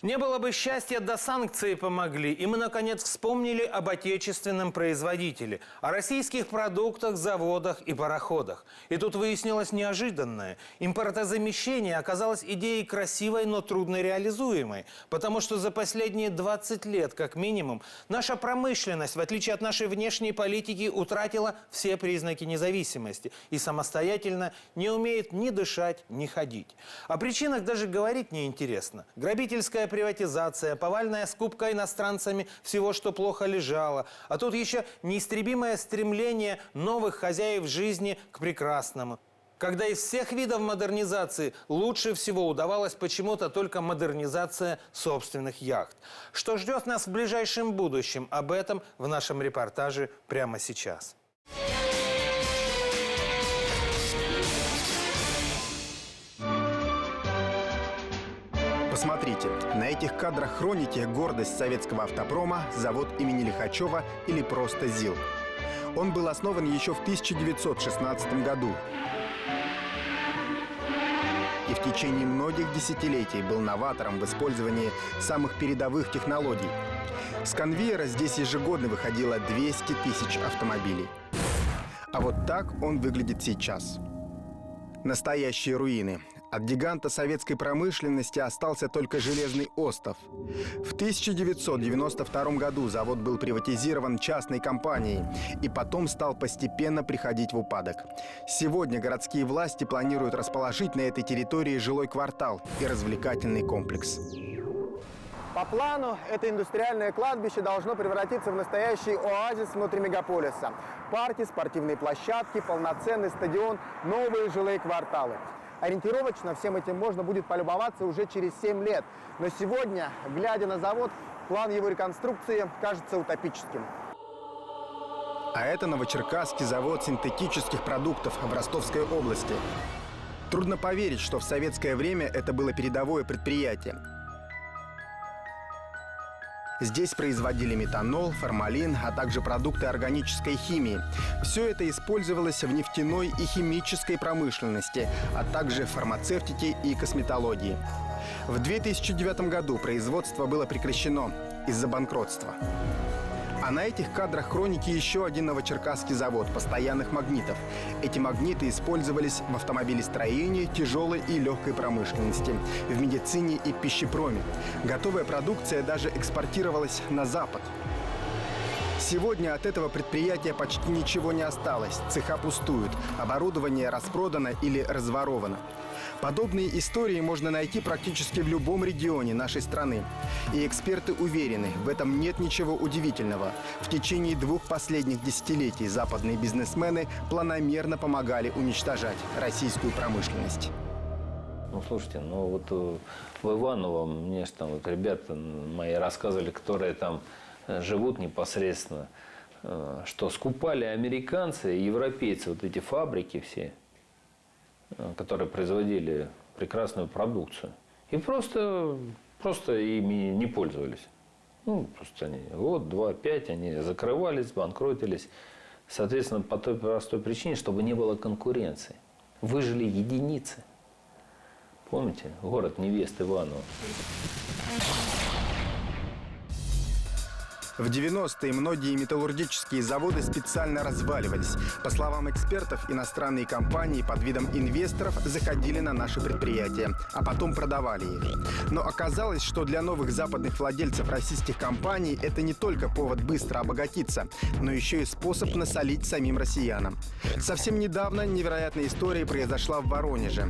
Не было бы счастья, да санкции помогли. И мы, наконец, вспомнили об отечественном производителе, о российских продуктах, заводах и пароходах. И тут выяснилось неожиданное. Импортозамещение оказалось идеей красивой, но трудно реализуемой. Потому что за последние 20 лет, как минимум, наша промышленность, в отличие от нашей внешней политики, утратила все признаки независимости. И самостоятельно не умеет ни дышать, ни ходить. О причинах даже говорить неинтересно. Грабительская приватизация, повальная скупка иностранцами всего, что плохо лежало. А тут еще неистребимое стремление новых хозяев жизни к прекрасному. Когда из всех видов модернизации лучше всего удавалась почему-то только модернизация собственных яхт. Что ждет нас в ближайшем будущем? Об этом в нашем репортаже прямо сейчас. Посмотрите, на этих кадрах хроники гордость советского автопрома, завод имени Лихачева или просто ЗИЛ. Он был основан еще в 1916 году и в течение многих десятилетий был новатором в использовании самых передовых технологий. С конвейера здесь ежегодно выходило 200 тысяч автомобилей. А вот так он выглядит сейчас. Настоящие руины. От гиганта советской промышленности остался только железный остов. В 1992 году завод был приватизирован частной компанией и потом стал постепенно приходить в упадок. Сегодня городские власти планируют расположить на этой территории жилой квартал и развлекательный комплекс. По плану, это индустриальное кладбище должно превратиться в настоящий оазис внутри мегаполиса. Парки, спортивные площадки, полноценный стадион, новые жилые кварталы. Ориентировочно всем этим можно будет полюбоваться уже через 7 лет. Но сегодня, глядя на завод, план его реконструкции кажется утопическим. А это Новочеркасский завод синтетических продуктов в Ростовской области. Трудно поверить, что в советское время это было передовое предприятие. Здесь производили метанол, формалин, а также продукты органической химии. Все это использовалось в нефтяной и химической промышленности, а также в фармацевтике и косметологии. В 2009 году производство было прекращено из-за банкротства. А на этих кадрах хроники еще один новочеркасский завод постоянных магнитов. Эти магниты использовались в автомобилестроении, тяжелой и легкой промышленности, в медицине и пищепроме. Готовая продукция даже экспортировалась на Запад. Сегодня от этого предприятия почти ничего не осталось. Цеха пустуют, оборудование распродано или разворовано. Подобные истории можно найти практически в любом регионе нашей страны. И эксперты уверены, в этом нет ничего удивительного. В течение 2 последних десятилетий западные бизнесмены планомерно помогали уничтожать российскую промышленность. Ну, слушайте, в Иваново мне же там ребята мои рассказывали, которые там живут непосредственно, что скупали американцы и европейцы вот эти фабрики все, которые производили прекрасную продукцию. И просто ими не пользовались. Просто они год, 2, 5, они закрывались, банкротились. Соответственно, по той простой причине, чтобы не было конкуренции. Выжили единицы. Помните? Город невест Иваново. В 90-е многие металлургические заводы специально разваливались. По словам экспертов, иностранные компании под видом инвесторов заходили на наши предприятия, а потом продавали их. Но оказалось, что для новых западных владельцев российских компаний это не только повод быстро обогатиться, но еще и способ насолить самим россиянам. Совсем недавно невероятная история произошла в Воронеже.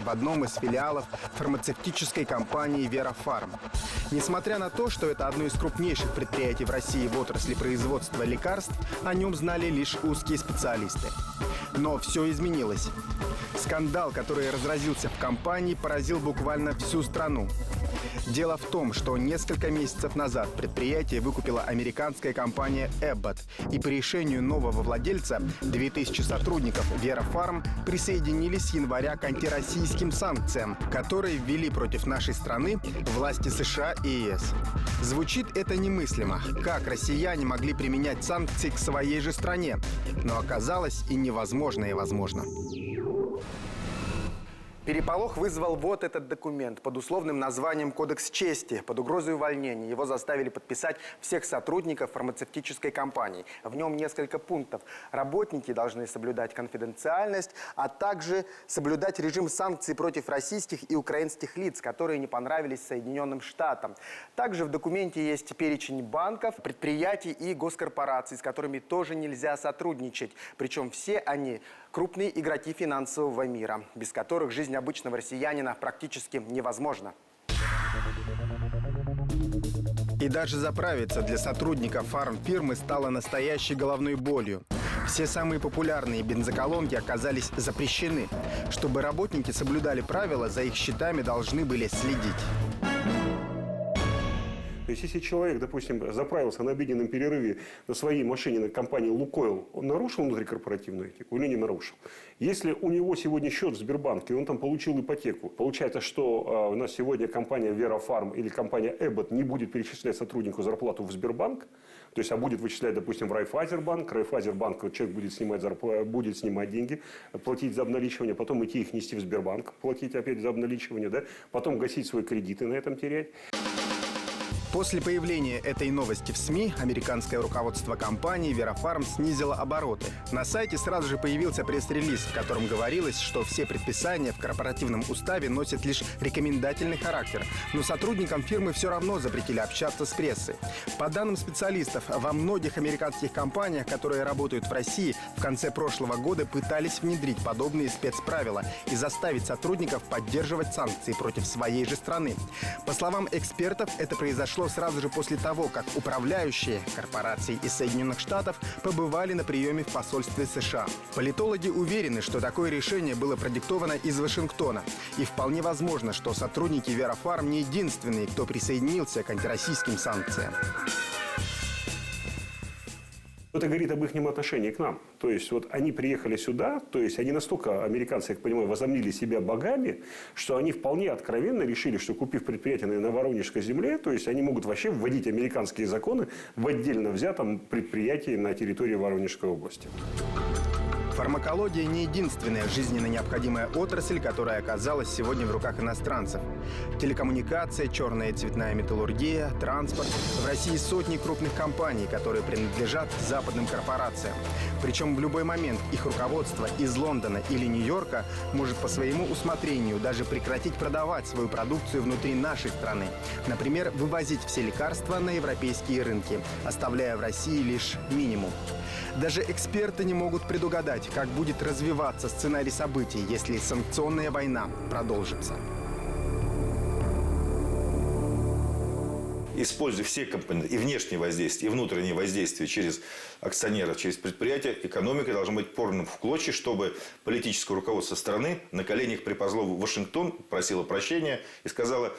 В одном из филиалов фармацевтической компании «Верафарм». Несмотря на то, что это одно из крупнейших предприятий в России в отрасли производства лекарств, о нем знали лишь узкие специалисты. Но все изменилось. Скандал, который разразился в компании, поразил буквально всю страну. Дело в том, что несколько месяцев назад предприятие выкупила американская компания Abbott, и по решению нового владельца 2000 сотрудников Верафарм присоединились с января к антироссийским санкциям, которые ввели против нашей страны власти США и ЕС. Звучит это немыслимо. Как россияне могли применять санкции к своей же стране? Но оказалось и невозможное возможно. Переполох вызвал вот этот документ под условным названием «Кодекс чести». Под угрозой увольнения его заставили подписать всех сотрудников фармацевтической компании. В нем несколько пунктов. Работники должны соблюдать конфиденциальность, а также соблюдать режим санкций против российских и украинских лиц, которые не понравились Соединенным Штатам. Также в документе есть перечень банков, предприятий и госкорпораций, с которыми тоже нельзя сотрудничать. Причем все они крупные игроки финансового мира, без которых жизнь обычного россиянина практически невозможна. И даже заправиться для сотрудников фармфирмы стало настоящей головной болью. Все самые популярные бензоколонки оказались запрещены. Чтобы работники соблюдали правила, за их счетами должны были следить. То есть, если человек, допустим, заправился на обеденном перерыве на своей машине на компании «Лукойл», он нарушил внутрикорпоративную этику или не нарушил? Если у него сегодня счет в Сбербанке, и он там получил ипотеку, получается, что у нас сегодня компания «Верафарм» или компания «Эббот» не будет перечислять сотруднику зарплату в Сбербанк, то есть, а будет вычислять, допустим, в Райфайзербанк. Райфайзербанк, человек будет снимать деньги, платить за обналичивание, потом идти их нести в Сбербанк, платить опять за обналичивание, да? Потом гасить свои кредиты, на этом терять. После появления этой новости в СМИ американское руководство компании «Верафарм» снизило обороты. На сайте сразу же появился пресс-релиз, в котором говорилось, что все предписания в корпоративном уставе носят лишь рекомендательный характер, но сотрудникам фирмы все равно запретили общаться с прессой. По данным специалистов, во многих американских компаниях, которые работают в России, в конце прошлого года пытались внедрить подобные спецправила и заставить сотрудников поддерживать санкции против своей же страны. По словам экспертов, это произошло сразу же после того, как управляющие корпораций из Соединенных Штатов побывали на приеме в посольстве США. Политологи уверены, что такое решение было продиктовано из Вашингтона. И вполне возможно, что сотрудники Верафарм не единственные, кто присоединился к антироссийским санкциям. Это говорит об их отношении к нам. То есть, вот они приехали сюда, то есть, они настолько, американцы, я так понимаю, возомнили себя богами, что они вполне откровенно решили, что, купив предприятие на Воронежской земле, то есть, они могут вообще вводить американские законы в отдельно взятом предприятии на территории Воронежской области. Фармакология не единственная жизненно необходимая отрасль, которая оказалась сегодня в руках иностранцев. Телекоммуникация, черная и цветная металлургия, транспорт. В России сотни крупных компаний, которые принадлежат западным корпорациям. Причем в любой момент их руководство из Лондона или Нью-Йорка может по своему усмотрению даже прекратить продавать свою продукцию внутри нашей страны. Например, вывозить все лекарства на европейские рынки, оставляя в России лишь минимум. Даже эксперты не могут предугадать, как будет развиваться сценарий событий, если санкционная война продолжится. Используя все компоненты, и внешнее воздействие, и внутреннее воздействие через акционеров, через предприятия, экономика должна быть порвана в клочья, чтобы политическое руководство страны на коленях приползло в Вашингтон, просило прощения и сказала,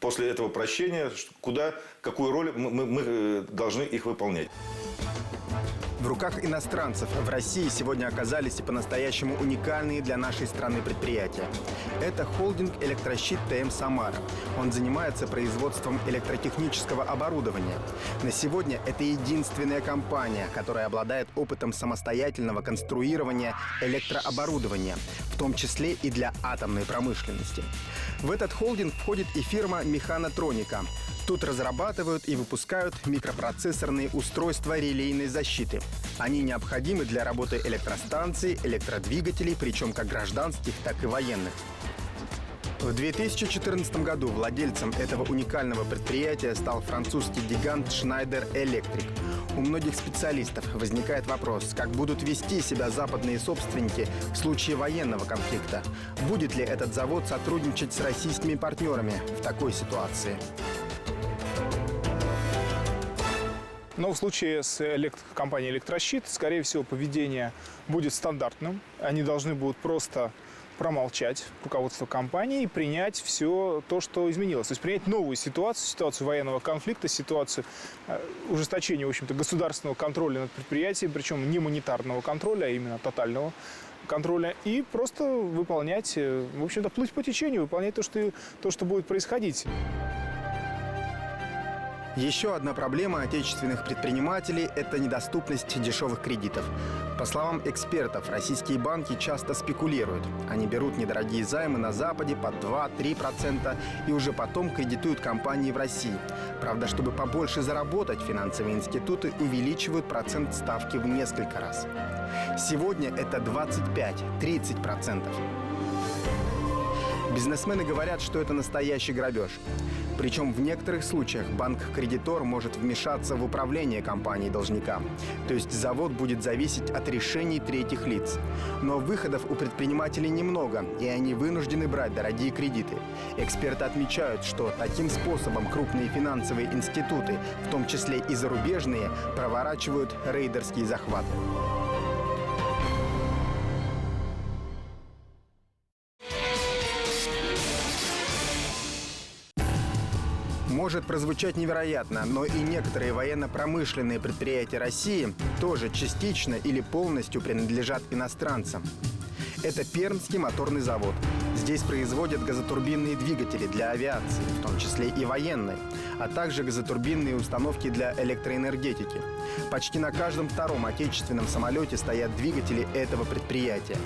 после этого прощения, какую роль мы должны их выполнять. В руках иностранцев в России сегодня оказались и по-настоящему уникальные для нашей страны предприятия. Это холдинг «Электрощит ТМ Самара». Он занимается производством электротехнического оборудования. На сегодня это единственная компания, которая обладает опытом самостоятельного конструирования электрооборудования, в том числе и для атомной промышленности. В этот холдинг входит и фирма «Механотроника». Тут разрабатывают и выпускают микропроцессорные устройства релейной защиты. Они необходимы для работы электростанций, электродвигателей, причем как гражданских, так и военных. В 2014 году владельцем этого уникального предприятия стал французский гигант Schneider Electric. У многих специалистов возникает вопрос, как будут вести себя западные собственники в случае военного конфликта. Будет ли этот завод сотрудничать с российскими партнерами в такой ситуации? Но в случае с компанией «Электрощит», скорее всего, поведение будет стандартным. Они должны будут просто промолчать, руководство компании, и принять все то, что изменилось. То есть принять новую ситуацию военного конфликта, ситуацию ужесточения, в общем-то, государственного контроля над предприятием, причем не монетарного контроля, а именно тотального контроля, и просто выполнять, в общем-то, плыть по течению, выполнять то, что будет происходить. Еще одна проблема отечественных предпринимателей – это недоступность дешевых кредитов. По словам экспертов, российские банки часто спекулируют. Они берут недорогие займы на Западе под 2-3% и уже потом кредитуют компании в России. Правда, чтобы побольше заработать, финансовые институты увеличивают процент ставки в несколько раз. Сегодня это 25-30%. Бизнесмены говорят, что это настоящий грабеж. Причем в некоторых случаях банк-кредитор может вмешаться в управление компанией должника. То есть завод будет зависеть от решений третьих лиц. Но выходов у предпринимателей немного, и они вынуждены брать дорогие кредиты. Эксперты отмечают, что таким способом крупные финансовые институты, в том числе и зарубежные, проворачивают рейдерские захваты. Может прозвучать невероятно, но и некоторые военно-промышленные предприятия России тоже частично или полностью принадлежат иностранцам. Это Пермский моторный завод. Здесь производят газотурбинные двигатели для авиации, в том числе и военной, а также газотурбинные установки для электроэнергетики. Почти на каждом втором отечественном самолете стоят двигатели этого предприятия.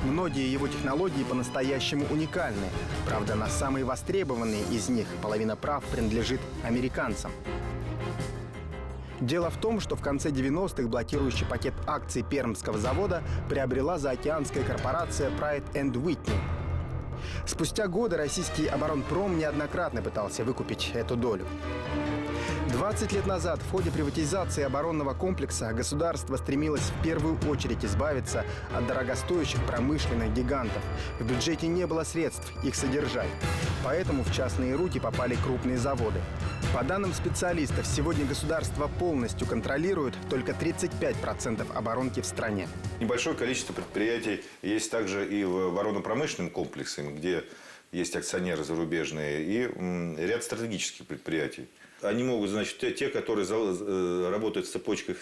Многие его технологии по-настоящему уникальны. Правда, на самые востребованные из них половина прав принадлежит американцам. Дело в том, что в конце 90-х блокирующий пакет акций Пермского завода приобрела заокеанская корпорация Pratt & Whitney. Спустя годы российский оборонпром неоднократно пытался выкупить эту долю. 20 лет назад в ходе приватизации оборонного комплекса государство стремилось в первую очередь избавиться от дорогостоящих промышленных гигантов. В бюджете не было средств их содержать. Поэтому в частные руки попали крупные заводы. По данным специалистов, сегодня государство полностью контролирует только 35% оборонки в стране. Небольшое количество предприятий есть также и в оборонно-промышленном комплексе, где есть акционеры зарубежные, и ряд стратегических предприятий. Они могут, значит, те, которые работают в цепочках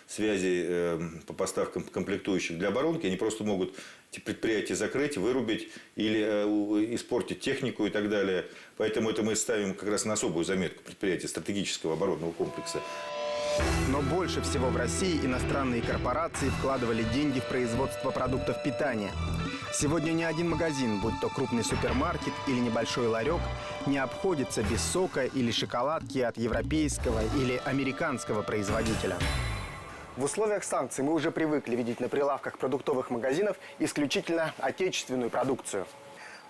связей по поставкам комплектующих для оборонки, они просто могут эти предприятия закрыть, вырубить или испортить технику и так далее. Поэтому это мы ставим как раз на особую заметку предприятия стратегического оборонного комплекса. Но больше всего в России иностранные корпорации вкладывали деньги в производство продуктов питания. Сегодня ни один магазин, будь то крупный супермаркет или небольшой ларек, не обходится без сока или шоколадки от европейского или американского производителя. В условиях санкций мы уже привыкли видеть на прилавках продуктовых магазинов исключительно отечественную продукцию.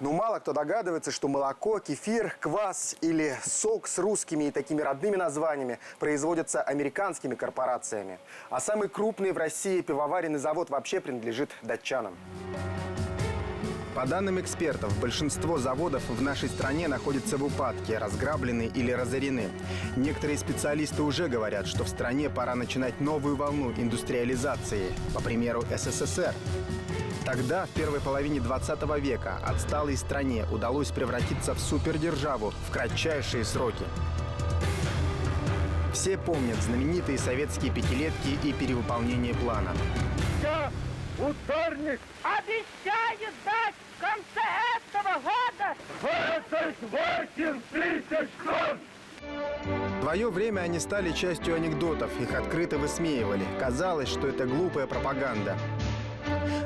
Но мало кто догадывается, что молоко, кефир, квас или сок с русскими и такими родными названиями производятся американскими корпорациями. А самый крупный в России пивоваренный завод вообще принадлежит датчанам. По данным экспертов, большинство заводов в нашей стране находятся в упадке, разграблены или разорены. Некоторые специалисты уже говорят, что в стране пора начинать новую волну индустриализации, по примеру СССР. Тогда, в первой половине 20 века, отсталой стране удалось превратиться в супердержаву в кратчайшие сроки. Все помнят знаменитые советские пятилетки и перевыполнение плана. Я, ударник, обещаю дать в конце этого года 28 тысяч тонн! В свое время они стали частью анекдотов, их открыто высмеивали. Казалось, что это глупая пропаганда.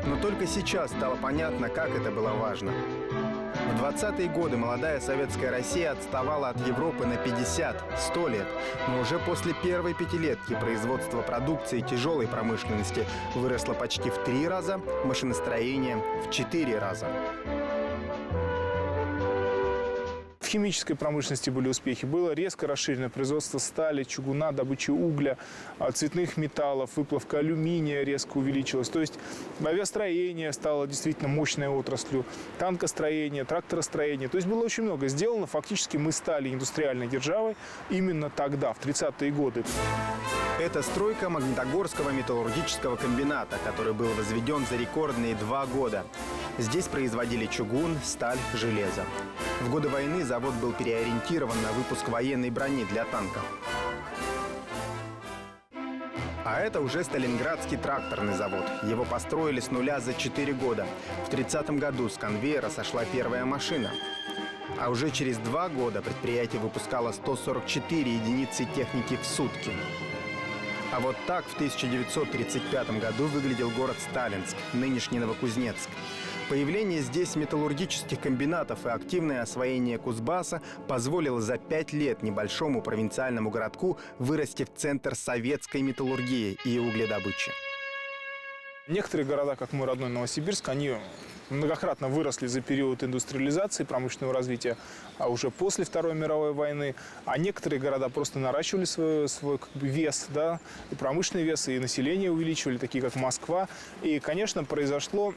Но только сейчас стало понятно, как это было важно. В 20-е годы молодая советская Россия отставала от Европы на 50-100 лет. Но уже после первой пятилетки производство продукции тяжелой промышленности выросло почти в 3 раза, машиностроение в 4 раза. В химической промышленности были успехи. Было резко расширено производство стали, чугуна, добыча угля, цветных металлов, выплавка алюминия резко увеличилась. То есть авиастроение стало действительно мощной отраслью, танкостроение, тракторостроение. То есть было очень много сделано. Фактически мы стали индустриальной державой именно тогда, в 30-е годы. Это стройка Магнитогорского металлургического комбината, который был возведен за рекордные 2 года. Здесь производили чугун, сталь, железо. В годы войны завод был переориентирован на выпуск военной брони для танков. А это уже Сталинградский тракторный завод. Его построили с нуля за 4 года. В 30-м году с конвейера сошла первая машина. А уже через 2 года предприятие выпускало 144 единицы техники в сутки. А вот так в 1935 году выглядел город Сталинск, нынешний Новокузнецк. Появление здесь металлургических комбинатов и активное освоение Кузбасса позволило за 5 лет небольшому провинциальному городку вырасти в центр советской металлургии и угледобычи. Некоторые города, как мой родной Новосибирск, они многократно выросли за период индустриализации, промышленного развития, а уже после Второй мировой войны. А некоторые города просто наращивали свой вес, да, и промышленный вес, и население увеличивали, такие как Москва. И, конечно, произошло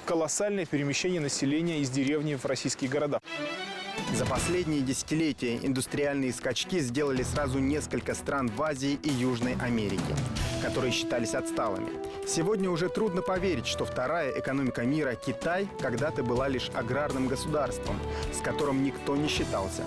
колоссальное перемещение населения из деревни в российские города. За последние десятилетия индустриальные скачки сделали сразу несколько стран в Азии и Южной Америке, которые считались отсталыми. Сегодня уже трудно поверить, что вторая экономика мира, Китай, когда-то была лишь аграрным государством, с которым никто не считался.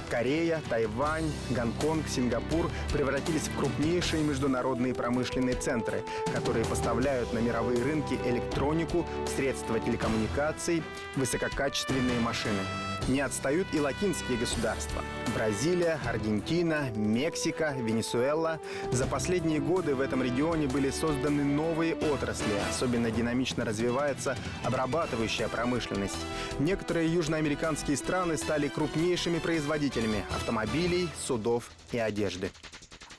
Корея, Тайвань, Гонконг, Сингапур превратились в крупнейшие международные промышленные центры, которые поставляют на мировые рынки электронику, средства телекоммуникаций, высококачественные машины. Не отстают и латинские государства. Бразилия, Аргентина, Мексика, Венесуэла. За последние годы в этом регионе были созданы новые отрасли. Особенно динамично развивается обрабатывающая промышленность. Некоторые южноамериканские страны стали крупнейшими производителями автомобилей, судов и одежды.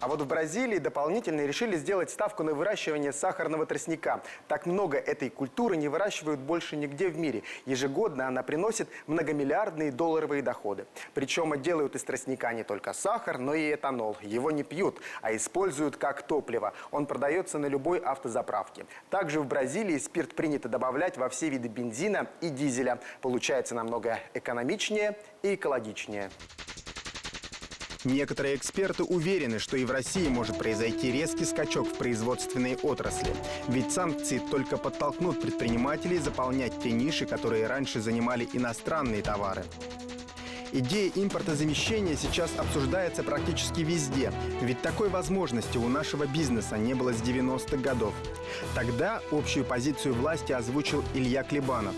А вот в Бразилии дополнительно решили сделать ставку на выращивание сахарного тростника. Так много этой культуры не выращивают больше нигде в мире. Ежегодно она приносит многомиллиардные долларовые доходы. Причем делают из тростника не только сахар, но и этанол. Его не пьют, а используют как топливо. Он продается на любой автозаправке. Также в Бразилии спирт принято добавлять во все виды бензина и дизеля. Получается намного экономичнее и экологичнее. Некоторые эксперты уверены, что и в России может произойти резкий скачок в производственной отрасли. Ведь санкции только подтолкнут предпринимателей заполнять те ниши, которые раньше занимали иностранные товары. Идея импортозамещения сейчас обсуждается практически везде. Ведь такой возможности у нашего бизнеса не было с 90-х годов. Тогда общую позицию власти озвучил Илья Клебанов.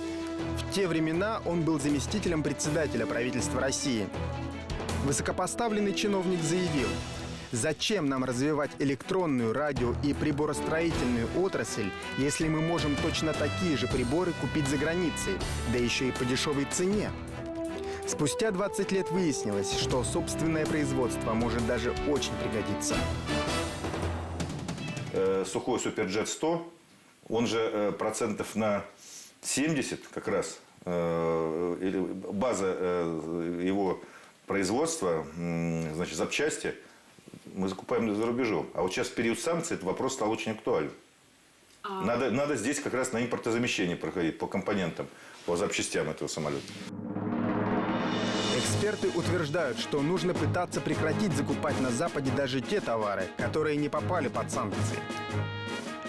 В те времена он был заместителем председателя правительства России. Высокопоставленный чиновник заявил: «Зачем нам развивать электронную, радио и приборостроительную отрасль, если мы можем точно такие же приборы купить за границей, да еще и по дешевой цене?» Спустя 20 лет выяснилось, что собственное производство может даже очень пригодиться. Сухой Суперджет 100, он же процентов на 70 как раз, база его производства, значит, запчасти мы закупаем за рубежом. А вот сейчас в период санкций этот вопрос стал очень актуален. Надо здесь как раз на импортозамещение проходить по компонентам, по запчастям этого самолета. Эксперты утверждают, что нужно пытаться прекратить закупать на Западе даже те товары, которые не попали под санкции.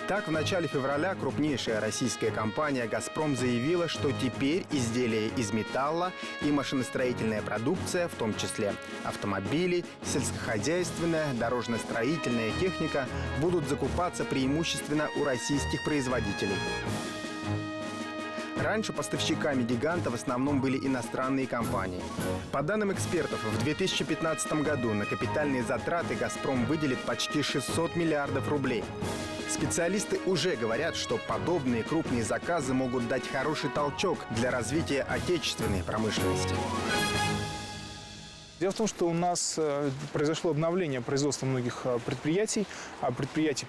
Так, в начале февраля крупнейшая российская компания «Газпром» заявила, что теперь изделия из металла и машиностроительная продукция, в том числе автомобили, сельскохозяйственная, дорожно-строительная техника, будут закупаться преимущественно у российских производителей. Раньше поставщиками гиганта в основном были иностранные компании. По данным экспертов, в 2015 году на капитальные затраты «Газпром» выделит почти 600 миллиардов рублей. Специалисты уже говорят, что подобные крупные заказы могут дать хороший толчок для развития отечественной промышленности. Дело в том, что у нас произошло обновление производства многих предприятий,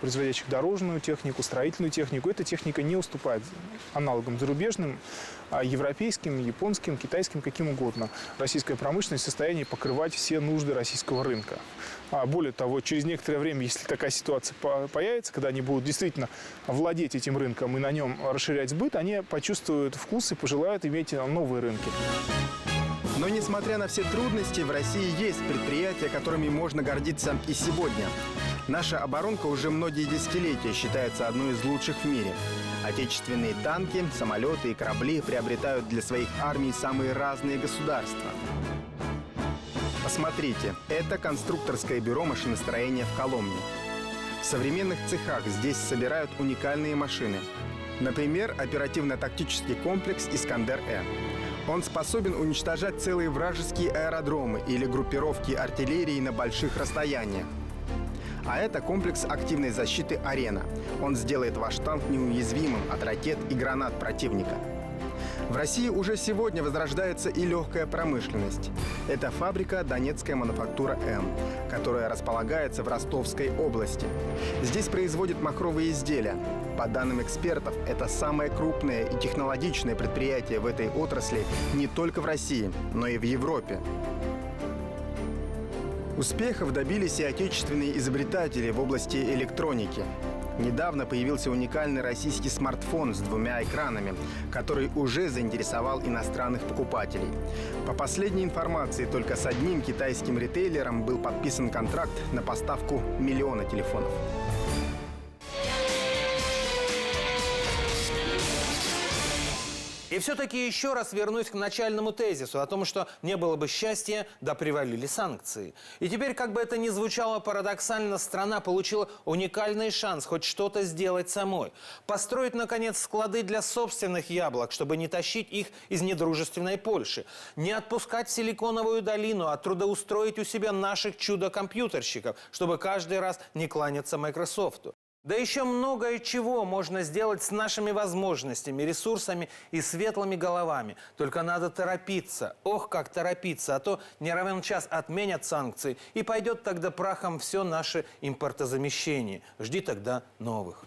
производящих дорожную технику, строительную технику. Эта техника не уступает аналогам зарубежным, европейским, японским, китайским, каким угодно. Российская промышленность в состоянии покрывать все нужды российского рынка. Более того, через некоторое время, если такая ситуация появится, когда они будут действительно владеть этим рынком и на нем расширять сбыт, они почувствуют вкус и пожелают иметь новые рынки. Но несмотря на все трудности, в России есть предприятия, которыми можно гордиться и сегодня. Наша оборонка уже многие десятилетия считается одной из лучших в мире. Отечественные танки, самолеты и корабли приобретают для своих армий самые разные государства. Посмотрите, это конструкторское бюро машиностроения в Коломне. В современных цехах здесь собирают уникальные машины. Например, оперативно-тактический комплекс «Искандер-Э». Он способен уничтожать целые вражеские аэродромы или группировки артиллерии на больших расстояниях. А это комплекс активной защиты «Арена». Он сделает ваш танк неуязвимым от ракет и гранат противника. В России уже сегодня возрождается и легкая промышленность. Это фабрика «Донецкая мануфактура М», которая располагается в Ростовской области. Здесь производят махровые изделия. По данным экспертов, это самое крупное и технологичное предприятие в этой отрасли не только в России, но и в Европе. Успехов добились и отечественные изобретатели в области электроники. Недавно появился уникальный российский смартфон с 2 экранами, который уже заинтересовал иностранных покупателей. По последней информации, только с одним китайским ритейлером был подписан контракт на поставку 1 миллиона телефонов. И все-таки еще раз вернусь к начальному тезису о том, что не было бы счастья, да привалили санкции. И теперь, как бы это ни звучало парадоксально, страна получила уникальный шанс хоть что-то сделать самой. Построить, наконец, склады для собственных яблок, чтобы не тащить их из недружественной Польши. Не отпускать в Силиконовую долину, а трудоустроить у себя наших чудо-компьютерщиков, чтобы каждый раз не кланяться Майкрософту. Да еще многое чего можно сделать с нашими возможностями, ресурсами и светлыми головами. Только надо торопиться. Ох, как торопиться, а то не равен час отменят санкции, и пойдет тогда прахом все наше импортозамещение. Жди тогда новых.